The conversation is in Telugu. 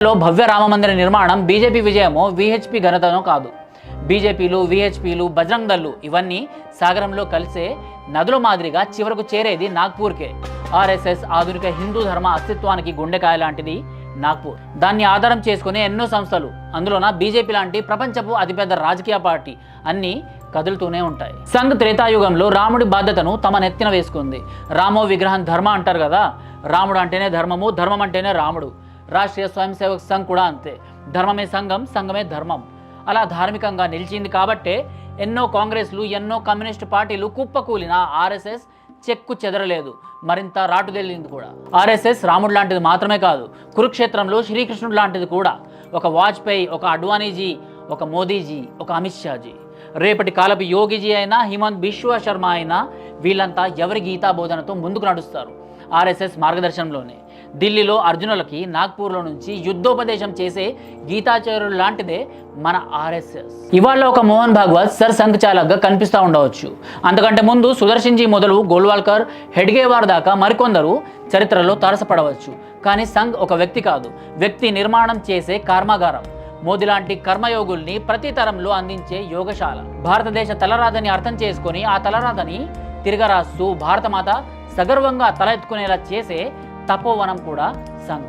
లో భవ్య రామమందిర నిర్మాణం బీజేపీ విజయమో వీహెచ్పీ ఘనతనో కాదు. బీజేపీలు, వీహెచ్పీలు, బజరంగ్ దళ్లు ఇవన్నీ సాగరంలో కలిసే నదుల మాదిరిగా చివరకు చేరేది నాగ్పూర్కే. ఆర్ఎస్ఎస్ ఆధునిక హిందూ ధర్మ అస్తిత్వానికి గుండెకాయ లాంటిది నాగ్పూర్. దాన్ని ఆధారం చేసుకునే ఎన్నో సంస్థలు, అందులోన బీజేపీ లాంటి ప్రపంచపు అతిపెద్ద రాజకీయ పార్టీ అన్నీ కదులుతూనే ఉంటాయి. సంఘ్ త్రేతాయుగంలో రాముడి బాధ్యతను తమ నెత్తిన వేసుకుంది. రామో విగ్రహం ధర్మ అంటారు కదా, రాముడు అంటేనే ధర్మము, ధర్మం అంటేనే రాముడు. రాష్ట్రీయ స్వయం సేవక్ సంఘ్ కూడా అంతే. ధర్మమే సంఘం, సంఘమే ధర్మం. అలా ధార్మికంగా నిలిచింది కాబట్టే ఎన్నో కాంగ్రెస్లు, ఎన్నో కమ్యూనిస్టు పార్టీలు కుప్పకూలిన ఆర్ఎస్ఎస్ చెక్కు చెదరలేదు, మరింత రాటుదెల్లింది కూడా. ఆర్ఎస్ఎస్ రాముడు లాంటిది మాత్రమే కాదు, కురుక్షేత్రంలో శ్రీకృష్ణుడు లాంటిది కూడా. ఒక వాజ్పేయి, ఒక అడ్వాణీజీ, ఒక మోదీజీ, ఒక అమిత్ షాజీ, రేపటి కాలపు యోగిజీ అయినా, హిమంత్ బిశ్వ శర్మ అయినా, వీళ్ళంతా ఎవరి గీతా బోధనతో ముందుకు నడుస్తారు? ఆర్ఎస్ఎస్ మార్గదర్శనంలోనే. ఢిల్లీలో అర్జునులకి నాగ్పూర్లో నుంచి యుద్ధోపదేశం చేసే గీతాచార్యులు లాంటిదే మన ఆర్ఎస్ఎస్. ఇవాళ ఒక మోహన్ భాగవత్ సర్ సంఘ్ చాలక్గా కనిపిస్తూ ఉండవచ్చు. అంతకంటే ముందు సుదర్శన్జీ మొదలు గోల్వాల్కర్, హెడ్గేవార్ దాకా మరికొందరు చరిత్రలో తారసపడవచ్చు. కానీ సంఘ్ ఒక వ్యక్తి కాదు, వ్యక్తి నిర్మాణం చేసే కర్మాగారం. మోదీ లాంటి కర్మయోగుల్ని ప్రతి తరంలో అందించే యోగశాల. భారతదేశ తలరాతని అర్థం చేసుకొని ఆ తలరాతని తిరగరాస్తూ భారతమాత సగర్వంగా తల ఎత్తుకునేలా చేసే తపోవనం కూడా సంఘ్.